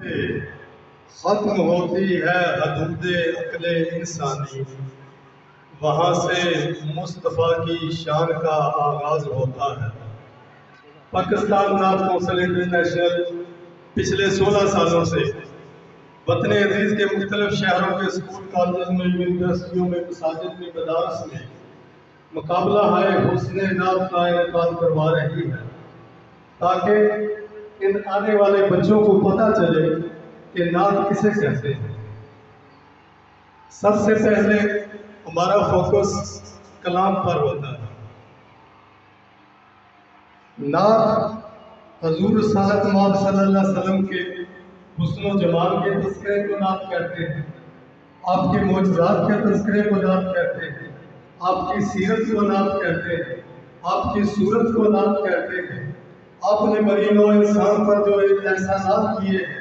ختم ہوتی ہے حدود عقل انسانی، وہاں سے مصطفیٰ کی شان کا آغاز ہوتا ہے۔ پاکستان نعت کونسل انٹرنیشنل پچھلے 16 سالوں سے وطن عزیز کے مختلف شہروں کے اسکول کالجز میں، یونیورسٹیوں میں، مساجد میں، مدارس میں مقابلہ ہائے حسن نعت کا انعقاد کروا رہی ہے، تاکہ ان آنے والے بچوں کو پتہ چلے کہ نعت کسے کہتے ہیں۔ سب سے پہلے ہمارا فوکس کلام پر ہوتا ہے۔ نعت حضور صلی اللہ علیہ وسلم کے حسن و جمال کے تذکرے کو نعت کہتے ہیں، آپ کے معجزات کے تذکرے کو نعت کہتے ہیں، آپ کی سیرت کو نعت کہتے ہیں، آپ کی صورت کو نعت کہتے ہیں، آپ نے مریم و انسان پر جو احسانات کیے ہیں